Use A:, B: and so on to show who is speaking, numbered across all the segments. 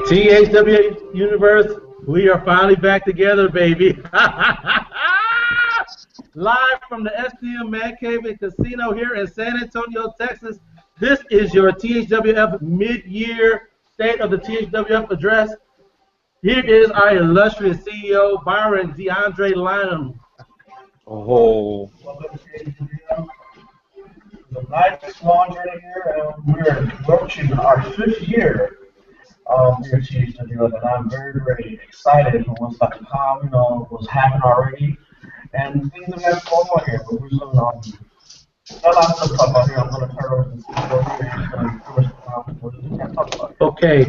A: THWF Universe, we are finally back together, baby. Live from the STM Man Cave and Casino here in San Antonio, Texas. This is your THWF mid-year State of the THWF address. Here is our illustrious CEO, Byron DeAndre Lynham.
B: Oh.
C: Welcome to the nice long journey here, and we're approaching our 5th year here at THWF, and I'm very, very excited for what's about to come, what's happened already, and things that we have going on here. But we're just going to, not a lot to talk about here. I'm going to turn over to the CEO here, and he's going to give us what we can talk about.
A: Okay.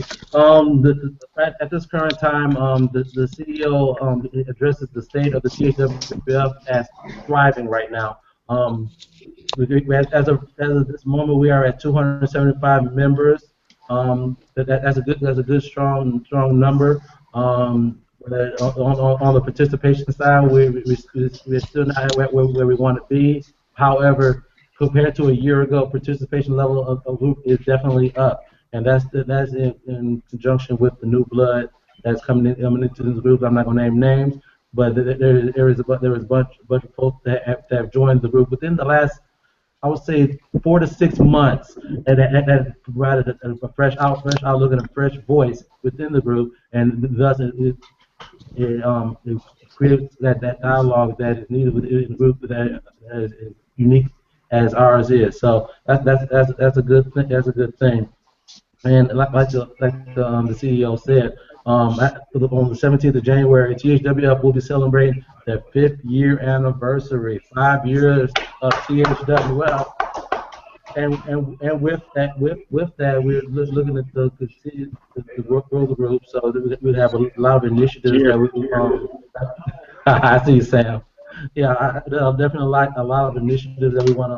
A: At this current time, the CEO addresses the state of the THWF as thriving right now. As of this moment, we are at 275 members. That's a good strong number. On the participation side, we're still not where we want to be. However, compared to a year ago, participation level of group is definitely up, and that's in conjunction with the new blood that's coming into this group. I'm not going to name names, but there is a bunch of folks that have joined the group within the last, I would say, 4 to 6 months, and that provided a fresh outlook and a fresh voice within the group, and thus it creates that dialogue that is needed within the group that is unique as ours is. So that's a good thing. That's a good thing. And like the CEO said, on the 17th of January, THWF will be celebrating their 5th year anniversary. 5 years of THWF, and with that, we're looking at the continue to grow the group. So we have a lot of initiatives that we. I see you, Sam. Yeah, definitely like a lot of initiatives that we want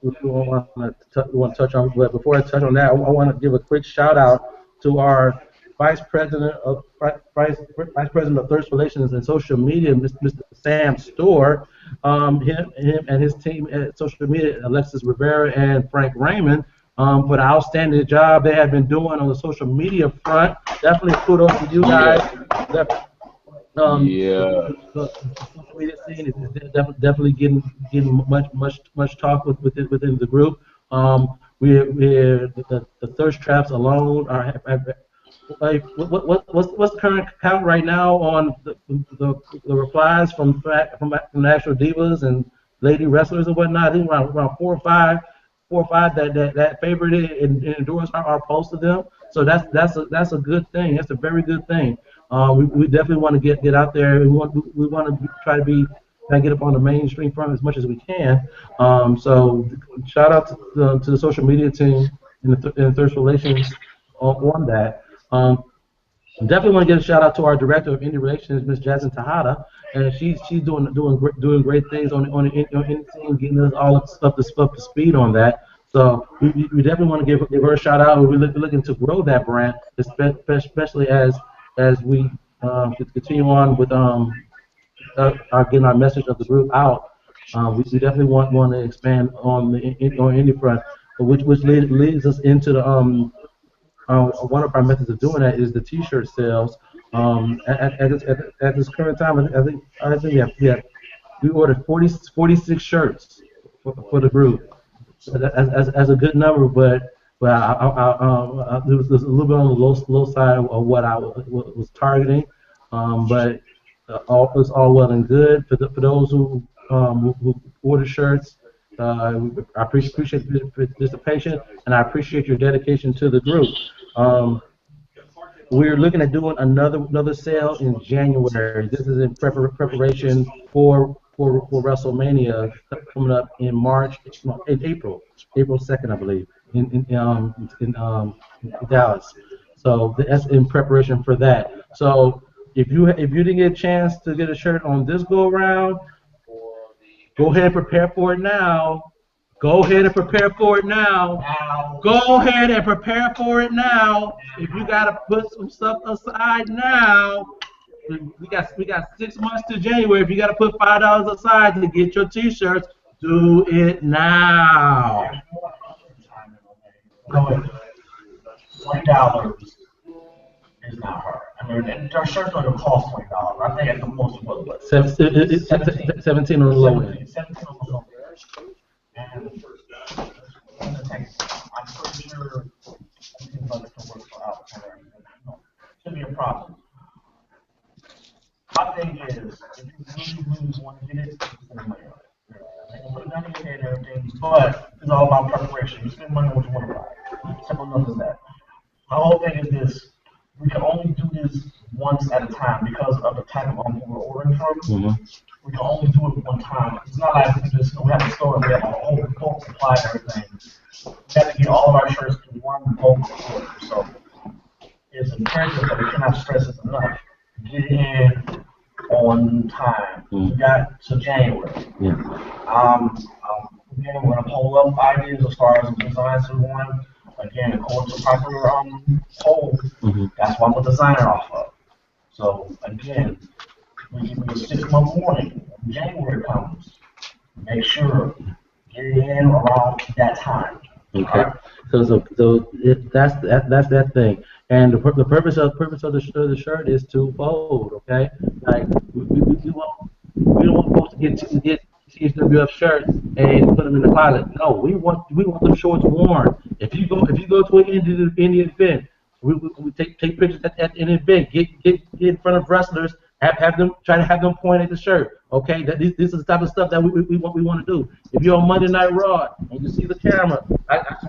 A: to touch on. But before I touch on that, I want to give a quick shout out to our Vice President of Thirst Relations and Social Media, Mr. Sam Storr. Him and his team at social media, Alexis Rivera and Frank Raymond, for the outstanding job they have been doing on the social media front. Definitely kudos to you guys. The social media scene is definitely getting much talk within the group. We're the thirst traps alone are. Like, what's the current count right now on the replies from National Divas and lady wrestlers and whatnot? I think around 4 or 5 that favorite and endorse our post to them. So that's a good thing. That's a very good thing. We definitely want to get out there. We want to try to get up on the mainstream front as much as we can. So shout out to the social media team and the Thirst Relations on that. Definitely want to give a shout out to our director of Indie Relations, Ms. Jasmine Tejada, and she's doing great things on the team, getting us all up to speed on that. So we definitely want to give her a shout out. We're looking to grow that brand, especially as we continue on with getting our message of the group out. We definitely want to expand on the indie front, which leads us into the one of our methods of doing that is the T-shirt sales. At this current time, I think we ordered 46 shirts for the group. As a good number, but it was a little bit on the low side of what I was targeting. But it's all well and good for those who order shirts. I appreciate your participation, and I appreciate your dedication to the group. We're looking at doing another sale in January. This is in preparation for WrestleMania coming up in April 2nd, I believe, in Dallas. So that's in preparation for that. So if you didn't get a chance to get a shirt on this go around, go ahead and prepare for it now. Go ahead and prepare for it now. Go ahead and prepare for it now. If you gotta put some stuff aside now, we got 6 months to January. If you gotta put $5 aside to get your T-shirts, Do it now.
C: $20 is not hard. I mean, and our shirts don't even cost $20. I think at the most it was what?
A: 17 on the low end.
C: 17 on the low end. And I'm pretty sure everything can work out for her. Shouldn't be a problem. My thing is, if you really want to get it, spend money on it. I can put money in your head and everything, but it's all about preparation. You spend money on what you want to buy. Simple enough as that. My whole thing is this: we can only do this once at a time because of the type of who we're ordering from. We can only do it one time. It's not like we have a store and we have a whole bulk supply and everything. We have to get all of our shirts in one bulk order. So it's imperative that we cannot stress this enough. Get it in on time. We got to January.
A: Yeah.
C: Again, we're gonna pull up ideas as far as the designs we want. Again, according to popular poll, that's what I'm gonna design it off of. So again, we give you a 6-month warning. When January comes, make sure get it in around that time.
A: Okay. Right? That's that thing. And the purpose of the shirt is twofold. Okay. Like we don't want folks to get THWF shirts and put them in the closet. No, we want them shorts worn. If you go to an Indian event, we take pictures at an event. Get in front of wrestlers. Have them try to have them point at the shirt. Okay, this is the type of stuff that we want to do. If you're on Monday Night Raw and you see the camera,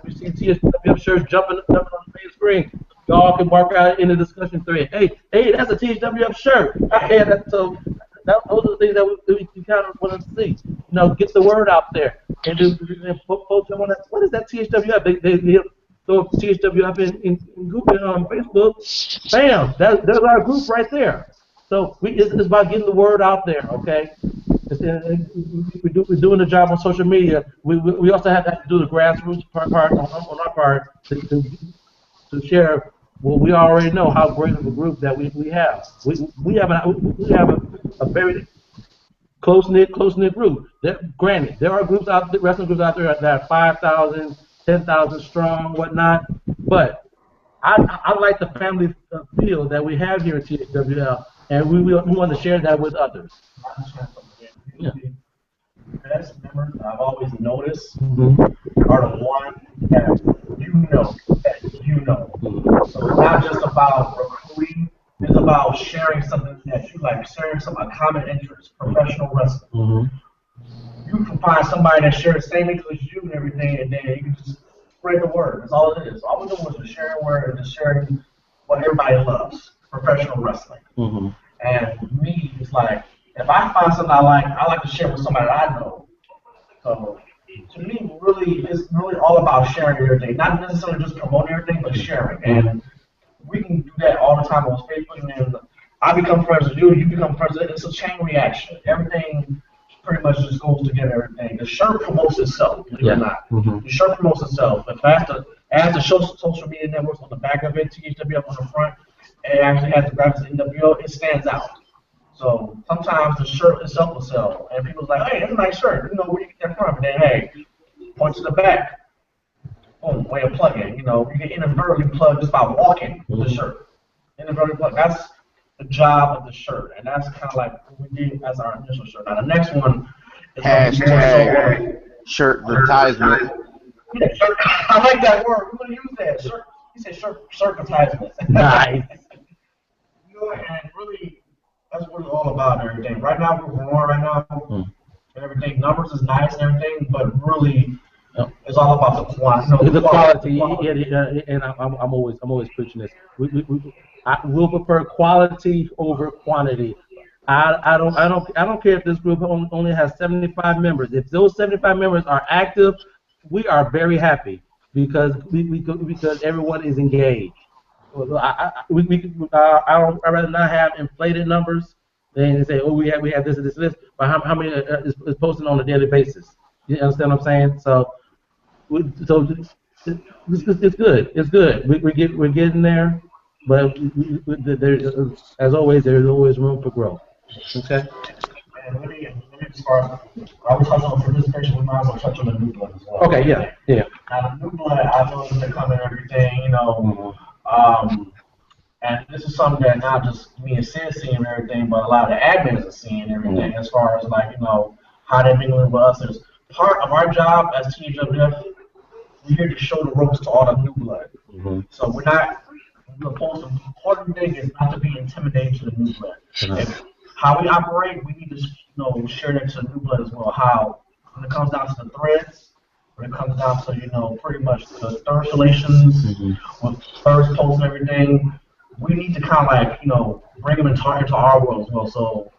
A: we see THWF shirts jumping on the main screen. Y'all can mark out in the discussion thread. Hey, that's a THWF shirt. Those are the things that we kind of want to see. Get the word out there. And folks want to, what is that THWF? They throw THWF in Google on Facebook. Bam, there's our group right there. So it's about getting the word out there, okay? We're doing the job on social media. We also have to do the grassroots part on our part to share what we already know, how great of a group that we have. We have a very close-knit group. Granted, there are groups out there, wrestling groups out there that are 5,000, 10,000 strong, whatnot, but I like the family feel that we have here at THWL, and we want to share that with others. Yeah.
C: Best members I've always noticed are the ones that you know. So it's not just about recruiting, it's about sharing something that you like, sharing a common interest, professional wrestling. You can find somebody that shares the same interest as you and everything, and then you can just spread the word. That's all it is. All we're doing is just sharing word and just sharing what everybody loves, professional wrestling. And me, it's like, if I find something I like to share with somebody that I know. So to me, it's really all about sharing everything, not necessarily just promoting everything, but sharing. And we can do that all the time on Facebook. And I become friends with you, you become friends with it. It's a chain reaction. Everything pretty much just goes together. Everything. The shirt promotes itself, believe it or not. The shirt promotes itself. If I have to add the social media networks on the back of it, THWF on the front, and actually has the graphics NWO, it stands out. So sometimes the shirt itself will sell, and people's like, hey, that's a nice shirt. Where do you get that from? And then, hey, point to the back. Boom, way of plugging. You can inadvertently plug just by walking with the shirt. Inadvertently plug. That's the job of the shirt, and that's kind of like what we did as our initial shirt. Now the next one is
B: hashtag shirt advertisement.
C: Yeah, shirt. I like that word. We're gonna use that. Shirt. He said shirt advertisement.
A: Nice.
C: And really, that's what it's all about and everything. Right now, we're growing right now, and everything. Numbers is nice and everything, but really, it's all about the quality.
A: The quality. And I'm always preaching this. We'll prefer quality over quantity. I don't care if this group only has 75 members. If those 75 members are active, we are very happy because everyone is engaged. I'd rather not have inflated numbers than say, oh, we have this and this and this, but how many is posted on a daily basis? You understand what I'm saying? So it's good. It's good. We're getting there, but as always, there's always room for growth. Okay.
C: And really, as far as I was touching on participation, we might as well touch on the new blood as well.
A: Okay, yeah, yeah.
C: Now the new blood, I know that they come in everything, and this is something that not just me and Sid seeing and everything, but a lot of the admins are seeing and everything as far as like, how they're mingling with us. Is part of our job as THWF, we're here to show the ropes to all the new blood. So we're supposed to, the important thing is not to be intimidating to the new blood. If, how we operate, we need to, share that to the new blood as well. How, when it comes down to the threads, when it comes down to, pretty much the thirst relations, with thirst posts and everything, we need to kind of like, bring them into our world as well. So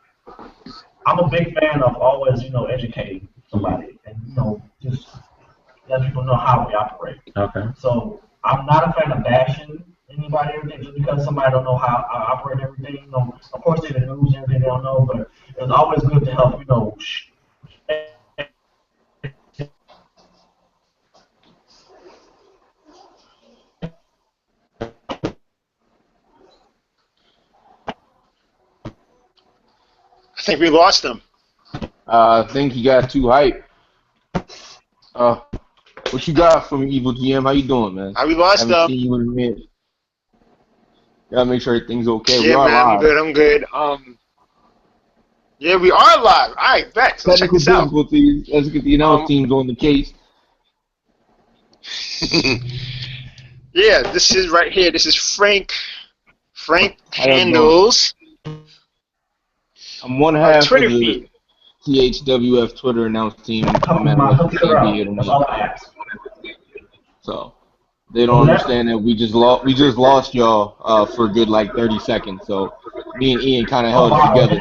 C: I'm a big fan of always, educating somebody and, just let people know how we operate.
A: Okay.
C: So I'm not a fan of bashing anybody or anything just because somebody don't know how I operate everything. Of course they're the news and everything they don't know, but it's always good to help,
D: I think we lost him.
B: I think he got too hyped. What you got from Evil GM? How you doing, man?
D: We lost
B: Haven't
D: him.
B: seen you in a minute. Gotta make sure everything's okay.
D: Yeah,
B: we are
D: man,
B: live.
D: I'm good. Yeah, we are live. All right, bet. So check
B: Technical
D: this out.
B: difficulties. As you can see, the announce team's on the case.
D: Yeah, this is right here. This is Frank handles.
B: I'm one half of
D: Twitter
B: the
D: feed.
B: THWF Twitter announce team.
C: Come on, hook it around. That's all I ask.
B: So they don't understand that we just lost y'all for a good like 30 seconds. So me and Ian kind of held it together.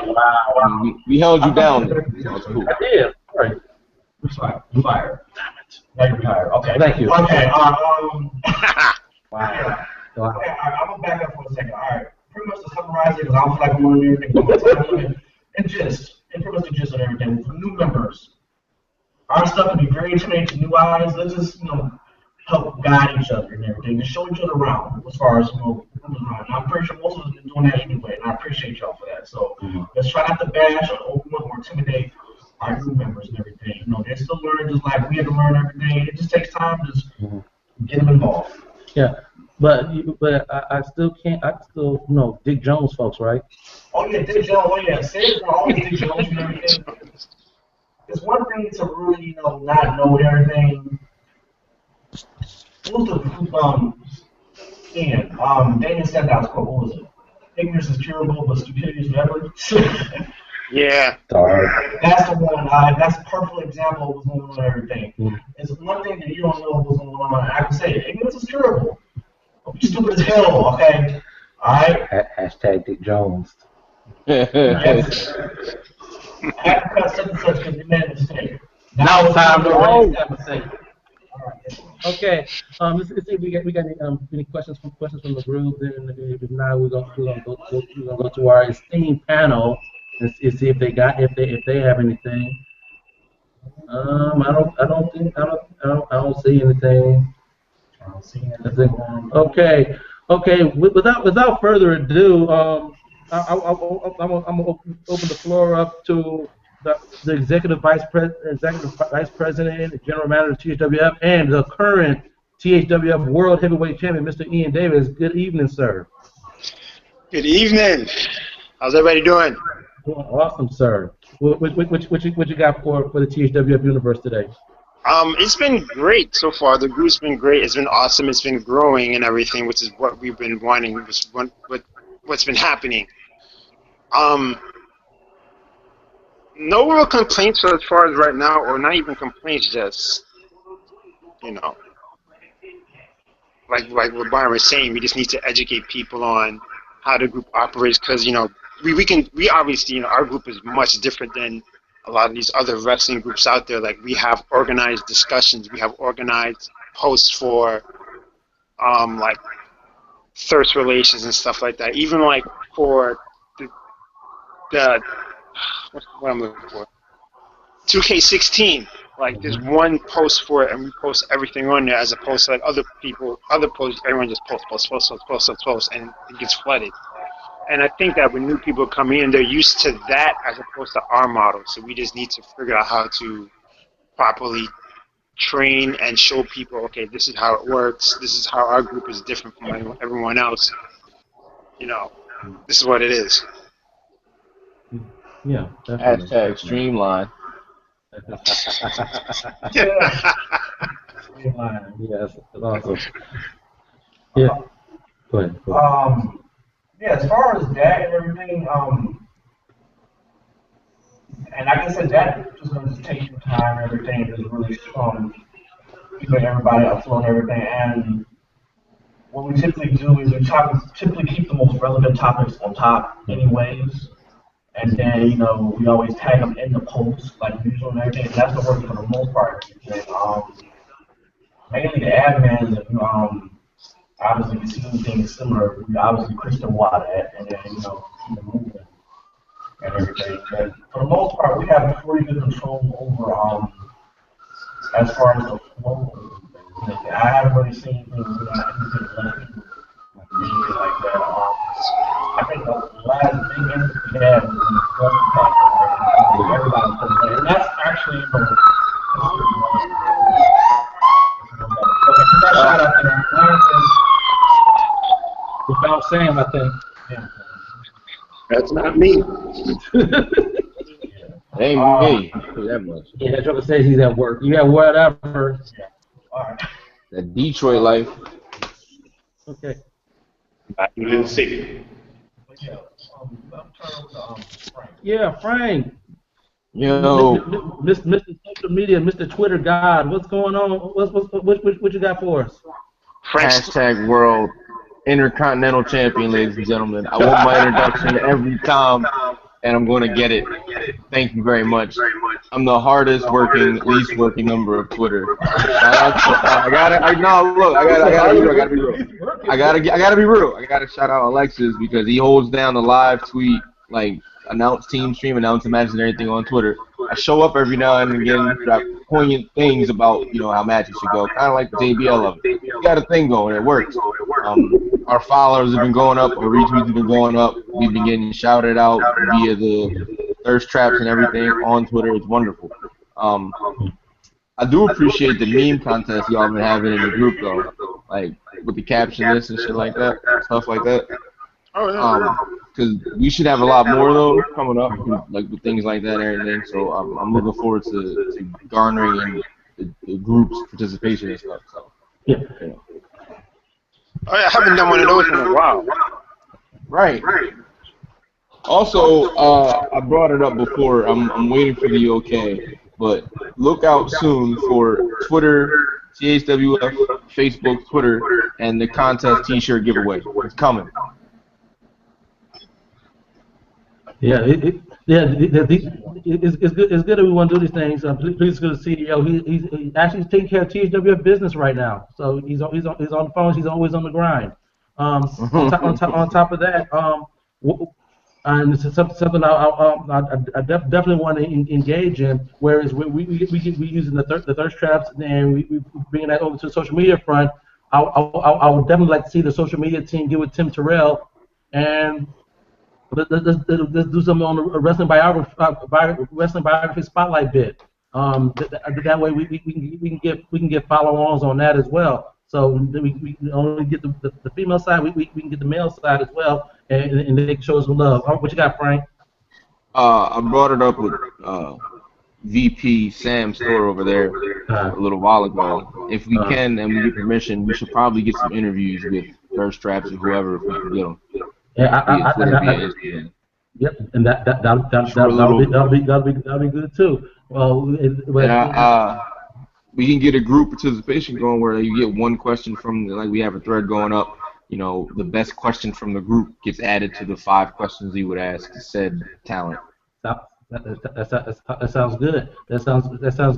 C: Wow.
B: We held you down there. So it's cool.
A: Yeah, right.
C: You're fired. Now you're retired. Okay.
A: Thank you.
C: Okay.
A: Wow.
C: Wow.
A: Wow.
C: Okay, I'm gonna back up for a second. All right. Pretty much to summarize it, because I don't feel like I'm on everything one more time. And pretty much the gist of everything. For new members, our stuff can be very intimidating to new eyes. Let's just, help guide each other and everything, and show each other around as far as, and I'm pretty sure most of us have been doing that anyway, and I appreciate y'all for that. So let's try not to bash or open up or intimidate our new members and everything. They're still learning just like we had to learn everything. It just takes time to just get them involved.
A: Yeah, but I still can't. I still Dick Jones, folks, right?
C: Oh yeah, Dick Jones. Oh yeah, Sam's always Dick Jones and everything. It's one thing to really, not know everything. What was the Ian? Damon Sandow's quote. What was it? Ignorance is curable, but stupidity is never.
D: Yeah.
C: That's the one. That's a perfect example of what's going on and everything. It's one thing that you don't know what's going on. I can say ignorance is curable. Be stupid as hell, okay? Alright?
A: Hashtag Dick Jones.
C: Yes. Have to cut such and such because you made a mistake.
A: Now it's time to
C: roll.
A: raise that mistake. Okay. Let's see if we got any questions from the group. Then if not, we're gonna go to our esteemed panel and see if they have anything. I don't see anything. Okay. Without further ado, I'm gonna open the floor up to the executive vice president, and general manager of THWF, and the current THWF World Heavyweight Champion, Mr. Ian Davis. Good evening, sir.
D: Good evening. How's everybody doing?
A: Awesome, sir. What you got for the THWF universe today?
D: It's been great so far. The group's been great. It's been awesome. It's been growing and everything, which is what we've been wanting. What's been happening. No real complaints as far as right now, or not even complaints. Just like what Byron was saying, we just need to educate people on how the group operates, because we obviously our group is much different than a lot of these other wrestling groups out there. Like, we have organized discussions, we have organized posts for like thirst relations and stuff like that. Even like for the what I'm looking for, 2K16. Like, there's one post for it, and we post everything on there, as opposed to like other posts. Everyone just posts, and it gets flooded. And I think that when new people come in, they're used to that as opposed to our model. So we just need to figure out how to properly train and show people, okay, this is how it works. This is how our group is different from everyone else. You know, this is what it is.
A: Yeah, definitely.
B: Hashtag streamline.
C: Streamline.
A: Yes, that's awesome. Yeah. Go ahead.
C: Yeah, as far as that and everything, and like I said, that is going to take some time and everything. Is really keeping everybody afloat and everything. And what we typically do is we typically keep the most relevant topics on top, anyways. And then, you know, we always tag them in the post, like usual and everything. And that's what works for the most part. And, mainly the admins, obviously, we see anything similar. We obviously Christian water it, and then, you know, keep it moving and everything. But for the most part, we have pretty good control over, as far as the flow. I haven't really seen anything lacking, anything like that. I think the last big incident we had was in the flood impact, everybody was there. And that's actually, shout out there.
A: Without Sam, I think.
C: Yeah.
D: That's not me.
B: Ain't me. That much.
A: Yeah, that's what I say. He's at work. You at whatever.
C: Yeah. All right.
B: That Detroit life.
A: Okay.
D: Back in the city.
C: But yeah, I'm turning over to Frank.
A: Yeah, Frank.
B: Yo.
A: Mr. Social Media, Mr. Twitter God, what's going on? What you got for us?
B: Hashtag world intercontinental champion, ladies and gentlemen. I want my introduction every time, and I'm going to get it. Thank you very much. I'm the hardest working, least working member of Twitter. I gotta be real. I gotta shout out Alexis because he holds down the live tweet, like announce team stream, announce the matches and everything on Twitter. I show up every now and again, drop poignant things about, you know, how matches should go, kind of like the JBL of it. You got a thing going, it works. Our followers have been going up, our retweets have been going up. We've been getting shouted out via the thirst traps and everything on Twitter. It's wonderful. I do appreciate the meme contest y'all been having in the group though, like with the caption list and shit like that, stuff like that. Because we should have a lot more of those coming up, like with things like that and everything. So I'm looking forward to garnering the group's participation and stuff. So
A: Yeah.
D: Oh, yeah, I haven't done one of those in a while.
B: Right. Also, I brought it up before. I'm waiting for the okay, but look out soon for Twitter, THWF, Facebook, Twitter, and the contest T-shirt giveaway. It's coming.
A: Yeah, it's good. It's good that we want to do these things. Please go to CEO. He's actually taking care of THWF business right now. So he's on the phone. He's always on the grind. On top of that, and this is something I definitely want to engage in. Whereas we using the thirst traps and we bringing that over to the social media front. I would definitely like to see the social media team get with Tim Terrell and let's do something on the wrestling biography spotlight bit. That way we can get follow-ons on that as well. So we only get the female side, we can get the male side as well, and they can show us some love. What you got, Frank?
B: I brought it up with VP Sam Store over there a little while ago. If we can and we get permission, we should probably get some interviews with thirst traps and whoever if we can get them.
A: Yeah, yep, and that'll be good too. Well,
B: we can get a group participation going where you get one question from, like we have a thread going up. You know, the best question from the group gets added to the 5 questions you would ask said talent.
A: That sounds good. That sounds good. That sounds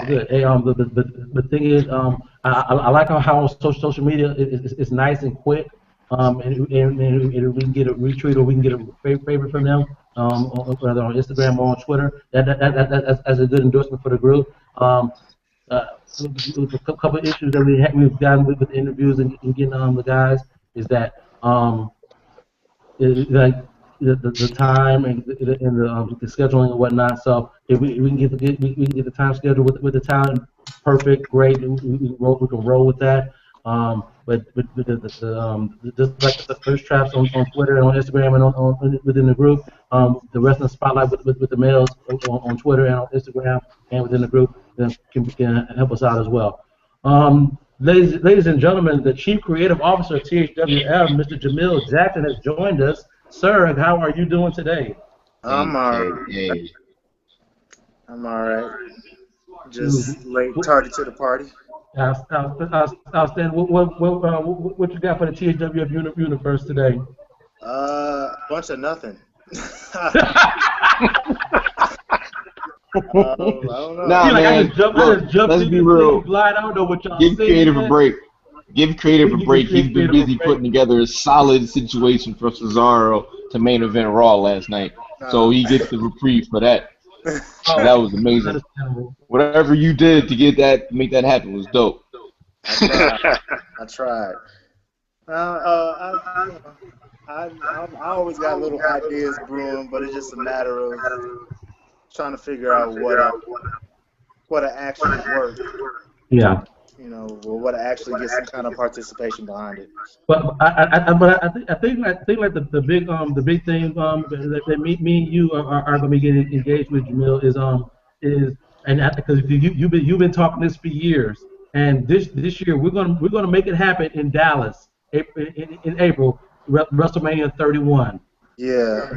A: good. Hey, the thing is, I like how social media is nice and quick. And we can get a retweet or we can get a favorite from them, whether on Instagram or on Twitter. That's a good endorsement for the group. A couple of issues that we've gotten with the interviews and getting the guys is that like the time and the scheduling and whatnot. So if we can we can get the time schedule with the time perfect, great. We can roll with that. But just like the first traps on Twitter and on Instagram and within the group, the wrestling spotlight with the males on Twitter and on Instagram and within the group can help us out as well. Ladies and gentlemen, the Chief Creative Officer of THWF, Mr. Jamil Jackson, has joined us. Sir, how are you doing today?
E: I'm alright.
B: Hey.
E: I'm alright. Just late, tardy to the party.
A: Outstanding. What you got for the THWF universe today?
E: Bunch of nothing. I don't know.
B: Nah,
A: like,
B: man. Let's be real.
A: Glide. I don't know what y'all
B: Give
A: saying,
B: creative
A: man.
B: a break. Give creative a break.
A: Give
B: He's been
A: creative a
B: busy
A: break.
B: putting together a solid situation for Cesaro to main event Raw last night. So he gets the reprieve for that. That was amazing.
A: Understandable.
B: Whatever you did to make that happen was dope.
E: I tried. I always got little ideas brewing, but it's just a matter of trying to figure out what actually works.
A: Yeah.
E: You know, or what actually gets some kind of participation behind it.
A: But I think like the big thing that me and you are going to be getting engaged with, Jamil, is because you've been talking this for years, and this year we're gonna make it happen in Dallas in April, WrestleMania 31.
E: Yeah.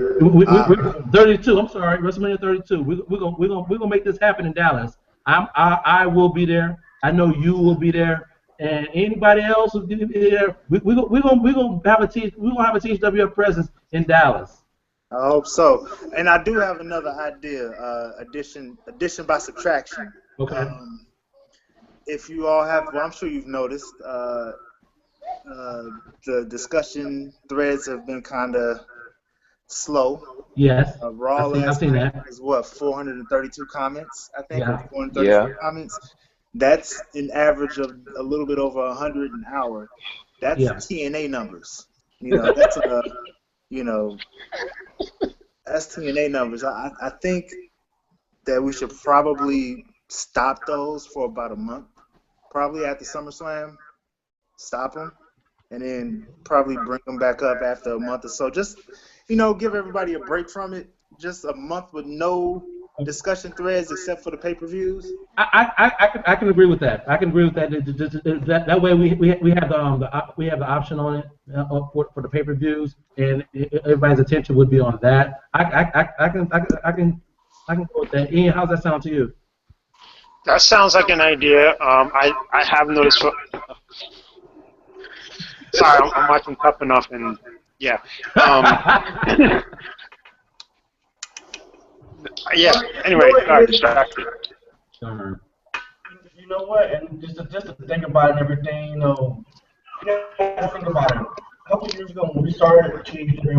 A: 32. I'm sorry, WrestleMania 32. We're gonna make this happen in Dallas. I will be there. I know you will be there, and anybody else will be there. We're gonna have a THWF presence in Dallas.
E: I hope so. And I do have another idea. Addition by subtraction.
A: Okay.
E: If you all have, well, I'm sure you've noticed, the discussion threads have been kind of slow.
A: Yes.
E: Raw
A: I've seen that.
E: is what, 432 comments, I think,
A: Yeah.
E: or 434 comments. That's an average of a little bit over 100 an hour. That's TNA numbers. You know, that's that's TNA numbers. I think that we should probably stop those for about a month, probably after SummerSlam. Stop them, and then probably bring them back up after a month or so. Just, give everybody a break from it. Just a month with no discussion threads except for the pay-per-views.
A: I can agree with that. I can agree with that. That way we have the option on it for the pay-per-views, and everybody's attention would be on that. I can go with that. Ian, how's that sound to you?
D: That sounds like an idea. I have noticed. Sorry, I'm watching Tough Enough, and yeah. Yeah. Anyway, distracted.
C: You know what? And just to think about it and everything, you gotta think about it. A couple years ago when we started with THWF, we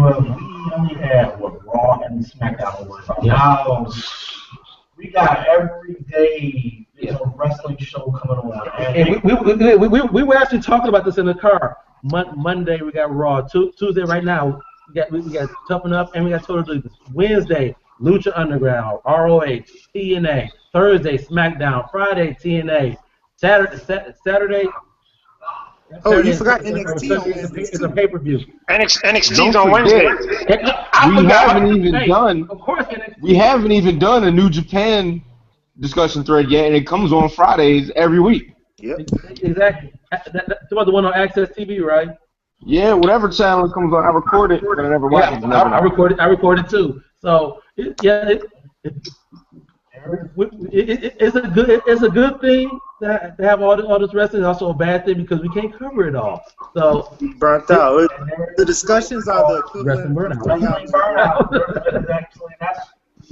C: only had Raw and SmackDown was. Now we got every day wrestling show coming on.
A: And we were actually talking about this in the car. Monday we got Raw. Tuesday right now we got Tough Enough, and we got Total Divas. Wednesday Lucha Underground, ROH, TNA. Thursday SmackDown. Friday TNA. Saturday.
E: Oh, you forgot NXT on Wednesday.
A: It's a pay-per-view.
D: NXT's on Wednesday.
B: We haven't even done a New Japan discussion thread yet, and it comes on Fridays every week.
E: Yep.
A: Exactly. That's about the one on Access TV, right?
B: Yeah, whatever channel it comes on, I record it, but I never watch it.
A: I record it too. So it's a good thing to have all this wrestling. It's also a bad thing because we can't cover it all. So
E: burnt out. The discussions are the
A: wrestling burnout.
C: Actually,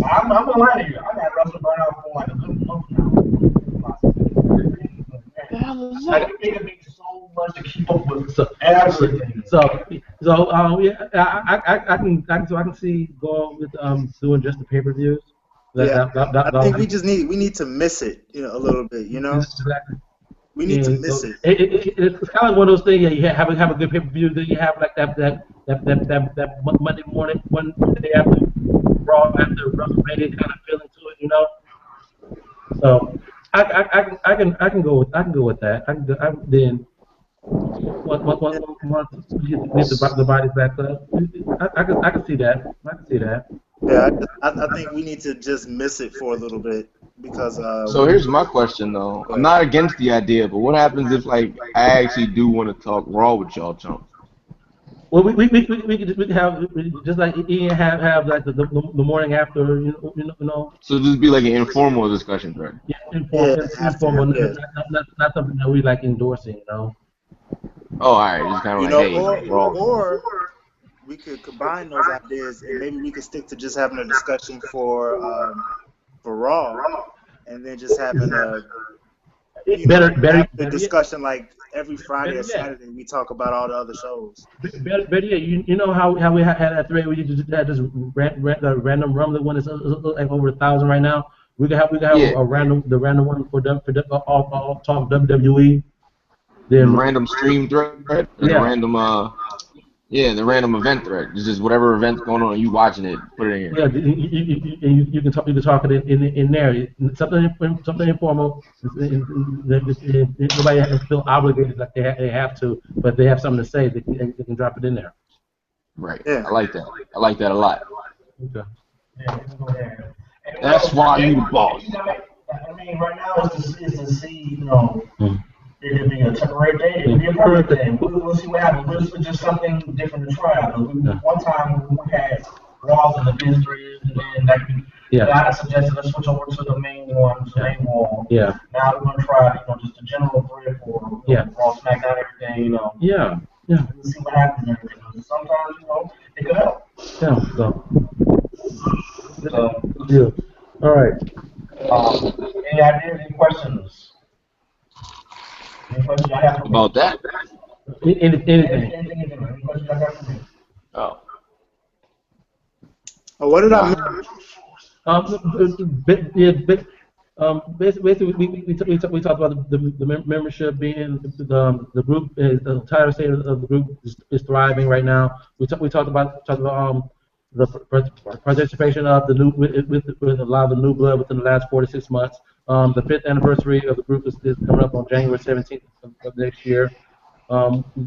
C: I'm gonna lie to you. I got wrestling burnout for like a good month now. I think it makes so much to keep up with everything.
A: I can see going with doing just the pay-per-views.
E: I think we need to miss it, a little bit,
A: Exactly.
E: We need to
A: And
E: miss
A: so
E: it.
A: it's kind of like one of those things. Yeah, you have a good pay-per-view. Then you have like that Monday morning, one day after Raw, after WrestleMania kind of feeling to it, you know. So I can go with that. Then once we get the bodies back up, I can see that. I can see that.
E: Yeah, I think we need to just miss it for a little bit because
B: So here's my question though. I'm not against the idea, but what happens if like I actually do want to talk Raw with y'all chumps?
A: Well, we could have just like Ian have like the morning after, you know,
B: So this be like an informal discussion thread.
A: yeah,
E: yeah,
A: informal,
E: after, yeah.
A: not something that we like endorsing, you know.
B: Oh, all right. Just kind of
E: You
B: like,
E: know,
B: hey, Raw.
E: or we could combine those ideas and maybe we could stick to just having a discussion for Raw, and then just having a after
A: Better yet,
E: discussion like every Friday
A: better
E: or
A: yet.
E: Saturday we talk about all the other shows.
A: Better yet, you know how we had that thread where you just had this random rumbling one that's like over 1,000 right now. We could have
B: Yeah,
A: a random one for all talk WWE.
B: the
A: Then
B: random stream thread or the
A: yeah,
B: random the random event thread. It's just whatever event's going on, you watching it, put it in here.
A: yeah, you can talk it in there. Something informal. Nobody has to feel obligated like they have to, but if they have something to say, they can drop it in there.
B: Right.
E: Yeah.
B: I like that. I like that a lot.
A: Okay.
C: Yeah, we can go there. And
B: That's why you the boss.
C: I mean, right now is to see, you know,
A: Mm.
C: it could be a temporary day, it could be a permanent day. We'll see what happens. It's just something different to try. One time we had walls in the district, and then like,
A: Yeah.
C: I suggested let's switch over to the main one, the main wall.
A: Yeah.
C: Now we're gonna try, you know, just a general thread for Raw, SmackDown, everything, you know.
A: Yeah. Yeah.
C: We'll see what happens and everything. Sometimes, you know, it could help.
A: Yeah. So.
C: So,
A: Yeah. All right.
C: any ideas, any questions? Any questions I have for me?
B: About that?
A: Anything.
C: Any questions I have for me?
B: Oh.
E: Oh, what did I miss?
A: Basically, we talked about the membership being the group is the entire state of the group is thriving right now. We talked about the participation of the new with a lot of the new blood within the last 4 to 6 months. The 5th anniversary of the group is coming up on January 17th of next year.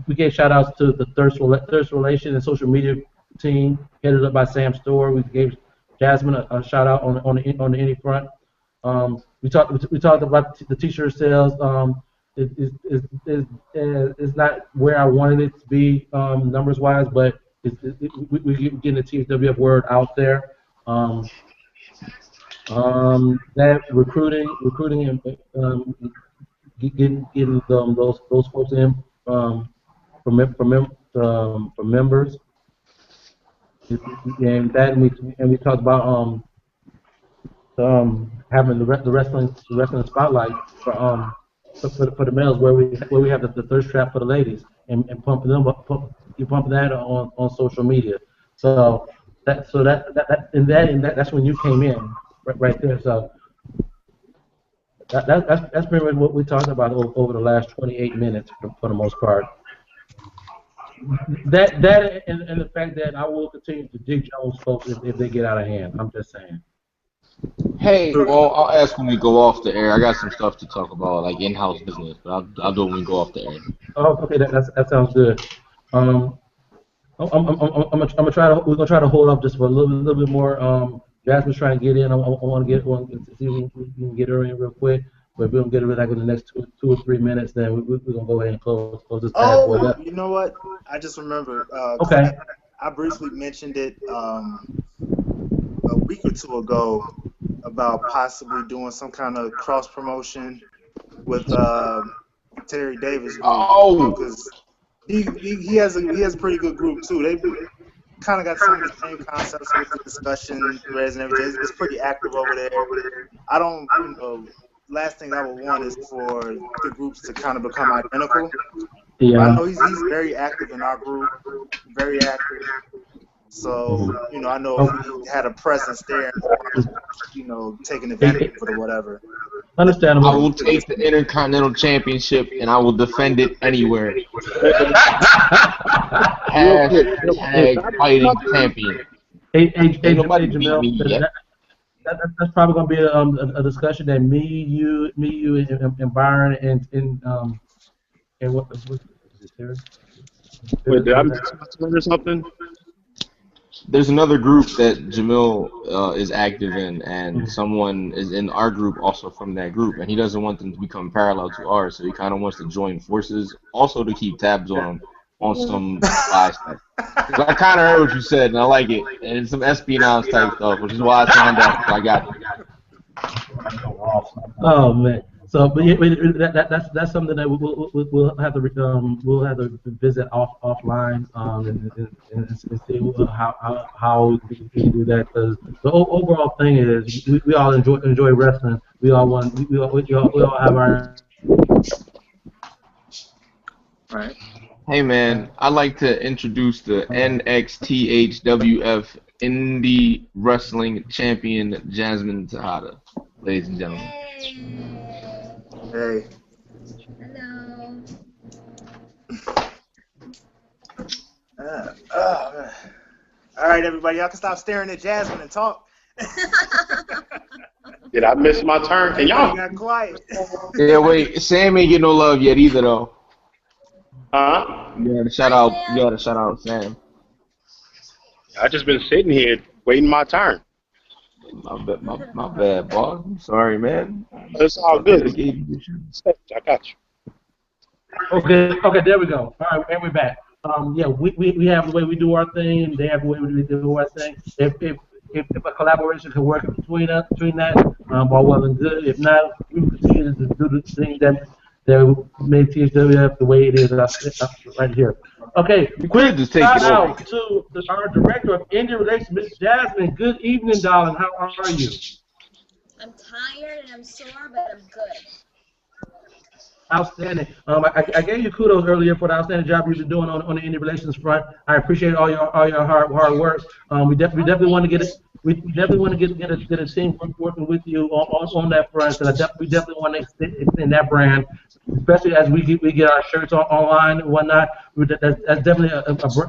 A: We gave shout outs to the Thirst Relation and social media team headed up by Sam Storr. We gave Jasmine a shout out on the indie front. We talked about the t-shirt sales. It's not where I wanted it to be numbers wise, but we're getting the THWF word out there. That recruiting and getting those folks in for members, and we talked about having the wrestling spotlight for the males where we have the thirst trap for the ladies and pumping them up, pumping that on social media. So that's when you came in right there. So that's pretty much what we talked about over the last 28 minutes for the most part. That and the fact that I will continue to dig Jones folks if they get out of hand. I'm just saying.
B: Hey, well, I'll ask when we go off the air. I got some stuff to talk about, like in-house business, but I'll do it when we go off the air.
A: Oh, okay, that sounds good. I'm gonna try to we're gonna try to hold up just for a little bit more. Jasmine's trying to get in. I want to see if we can get her in real quick. But if we don't get her back in the next two or 3 minutes, then we're gonna go ahead and close this bad boy up.
E: You know what? I just remembered.
A: Okay.
E: I briefly mentioned it a week or two ago about possibly doing some kind of cross promotion with Terry Davis group.
B: Oh,
E: because he has a pretty good group too. They kind of got some of the same concepts with the discussion threads and everything. It's pretty active over there. I don't, last thing I would want is for the groups to kind of become identical.
A: Yeah.
E: I know he's very active in our group, very active. So, I know if he had a presence there, taking advantage of it or whatever.
B: I will
A: Understandable.
B: take the Intercontinental Championship and I will defend it anywhere.
F: Real quick,
A: Hey,
B: Hashtag fighting champion.
A: hey,
B: Ain't nobody beat
A: Jamel,
B: me yet.
A: that's probably going to be a discussion that me, you, and Byron and what is it, Terry?
F: wait, did I miss something or something?
B: There's another group that Jamil is active in, and
A: Mhm.
B: someone is in our group also from that group, and he doesn't want them to become parallel to ours, so he kind of wants to join forces, also to keep tabs on them on some spy stuff. 'Cause I kind of heard what you said, and I like it, and it's some espionage type stuff, which is why I signed up. So I got it.
A: Oh man. So, but yeah, that's something that we'll have to we'll have to visit offline and see how we can do that, because the overall thing is we all enjoy wrestling. We all want we all have our
E: Right.
B: Hey man, I'd like to introduce the NXTHWF Indie Wrestling Champion Jasmine Tejada, ladies and gentlemen.
E: Hey.
G: Hello.
E: Oh, man. All right, everybody, y'all can stop staring at Jasmine and talk.
F: Did I miss my turn? Can
E: Everybody
F: y'all?
E: got quiet.
B: Yeah, wait, Sam ain't get no love yet either though.
F: Huh?
B: You gotta shout out Sam.
F: I just been sitting here waiting my turn.
B: My bad, boss. I'm sorry, man.
F: It's all good. I got you.
A: Okay, there we go. All right, and we're back. Yeah, we have the way we do our thing, and they have the way we do our thing. If a collaboration can work between that, all well and good. If not, we will continue to do the thing that made THWF the way it is right here. Okay,
B: You
A: quick
B: could just take
A: shout
B: it over.
A: out to our director of Indie Relations, Miss Jasmine. Good evening, darling. How are you?
G: I'm tired and I'm sore, but I'm good.
A: Outstanding. I gave you kudos earlier for the outstanding job you've been doing on the indie relations front. I appreciate all your hard work. We definitely want to get it. We definitely want to get a team working with you on that front, because we definitely want to extend that brand, especially as we get our shirts online and whatnot. That's definitely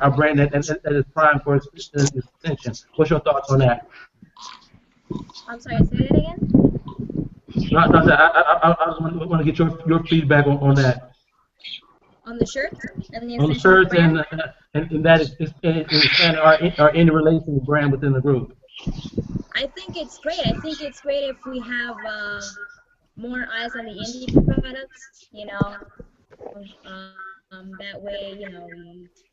A: a brand that is primed for extension. What's your thoughts on that?
G: I'm sorry, say it again?
A: No, I just want to get your feedback on that.
G: On the shirts and the
A: On the
G: extension of the
A: shirts
G: brand?
A: and that is expand our indie relations brand within the group.
G: I think it's great. I think it's great if we have more eyes on the indie products, that way,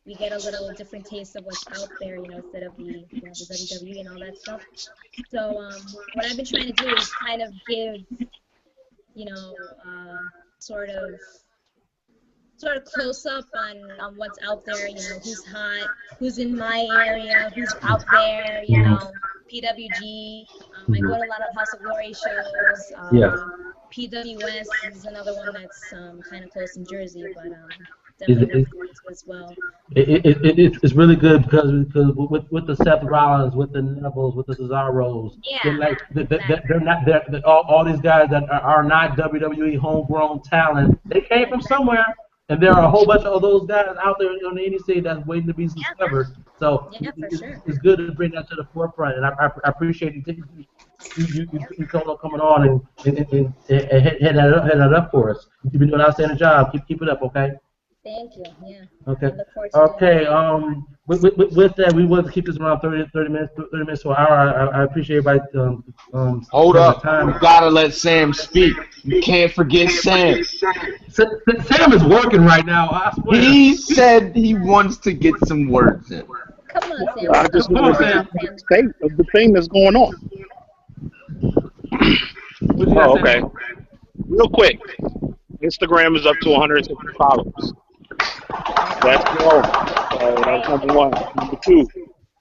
G: we get a little different taste of what's out there, instead of the WWE and all that stuff. So what I've been trying to do is kind of give, sort of close up on what's out there, who's hot, who's in my area, who's out there, PWG. I go to a lot of House of Glory shows.
A: Yeah.
G: PWS is another one that's kind of close in Jersey, but definitely worth to as well.
A: It's really good because with the Seth Rollins, with the Nevilles, with the Cesaros,
G: Yeah,
A: they're all these guys that are not WWE homegrown talent. They came from somewhere, and there are a whole bunch of those guys out there on the indie scene that's waiting to be discovered. So
G: yeah, for sure.
A: it's good to bring that to the forefront, and I appreciate you coming on and head that up for us. You've been doing an outstanding job. Keep it up, okay?
G: Thank you. Yeah.
A: Okay.
G: I look forward to
A: Okay.
G: doing
A: With that, we want to keep this around 30 minutes to an hour. I appreciate everybody.
B: Hold up.
A: Time.
B: You gotta let Sam speak. You can't forget Sam.
A: Sam is working right now. I swear.
B: He said he wants to get some words in.
G: Come on, Sam.
F: I just
A: Come on,
F: want to
A: Sam.
F: get the state of the thing that's going on.
A: What you got,
F: Oh,
A: Sam?
F: okay. Real quick. Instagram is up to 150 followers. That's growing. So that's number one. Number two,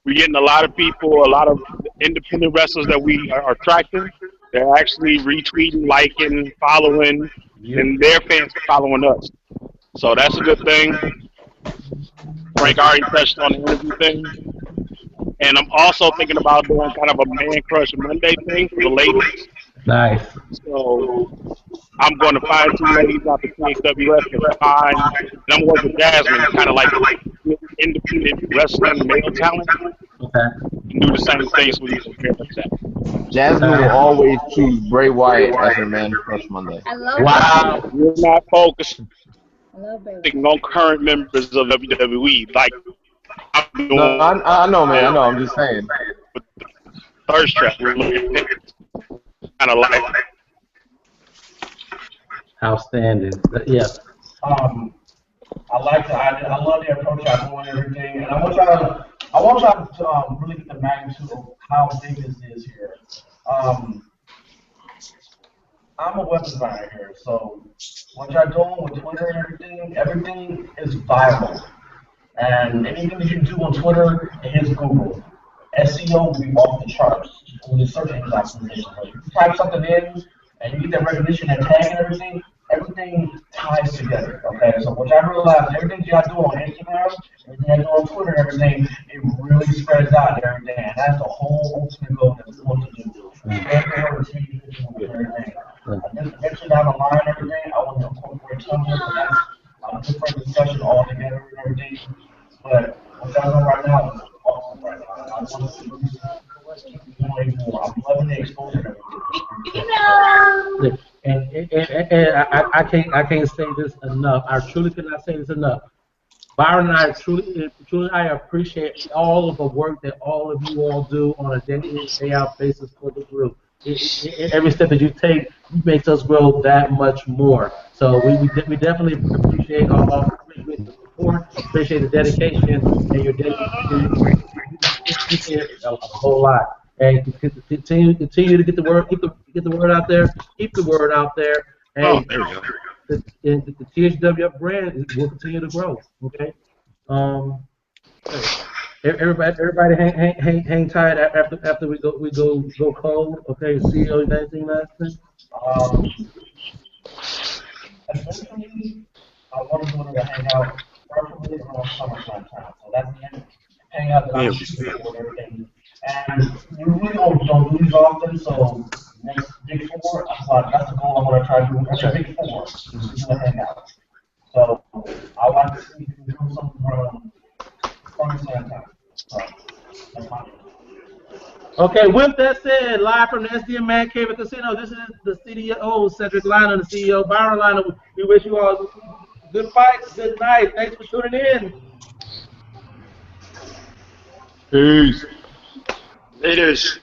F: we're getting a lot of people, a lot of independent wrestlers that we are attracting. They're actually retweeting, liking, following, and their fans are following us. So that's a good thing. Frank already touched on the interview thing. And I'm also thinking about doing kind of a Man Crush Monday thing for the ladies.
A: Nice.
F: So I'm going to find two ladies out the THWF and I'm working with Jasmine, kind of like independent wrestling male talent,
A: Okay.
F: and do the same thing so we can compare ourselves.
B: Jasmine will always choose Bray Wyatt as her man crush Monday.
G: I love
A: Wow.
F: We're not focusing
G: I love Bray.
F: on current members of WWE like I'm
B: No,
F: doing
B: I know, man. I know. I'm just saying.
F: with the thirst trap. We're looking at kind of like
A: Outstanding. Yes.
C: I love the approach y'all doing and everything, and I want y'all to really get the magnitude of how big this is here. Um, I'm a web designer here, so what y'all doing with Twitter and everything is viral. And anything that you do on Twitter, it hits Google. SEO will be off the charts with the search engine optimization. Like, you type something in and you get that recognition, that tag and everything ties together. Okay, so what I realized, everything y'all do on Instagram, everything y'all do on Twitter, everything, it really spreads out and everything. And that's the whole ultimate goal that we want to do. Everything. Eventually down the line, everything, I want to incorporate Tumblr, but that's a different discussion altogether and everything. But what y'all doing right now is awesome right now. I want to keep doing more. I'm loving the exposure.
A: And I can't say this enough. I truly cannot say this enough. Byron and I truly I appreciate all of the work that all of you all do on a day in, day out basis for the group. Every step that you take makes us grow that much more. So we definitely appreciate all the support, appreciate the dedication, and your dedication. Appreciate it a whole lot. And continue to get the word out there. Keep the word out there.
F: oh,
A: And
F: there we go.
A: the THWF brand will continue to grow. Okay. Um, everybody hang tight after we go cold. Okay. CEO, you got anything last thing?
C: Eventually, I want to go to the hangout, preferably around summertime time. So that's the hangout that I'm shooting for and everything. And we really don't do these often, so next Big Four, that's the goal I want to try to do. Every Big Four, we do a hangout. So I want to see if we can do something around summertime time. So that's my goal.
A: Okay, with that said, live from the SDM Man Cave and Casino, this is the CDO, Cedric Liner, the CEO, Byron Liner. We wish you all good fights, good night. Thanks for tuning in.
F: Peace.
D: It is.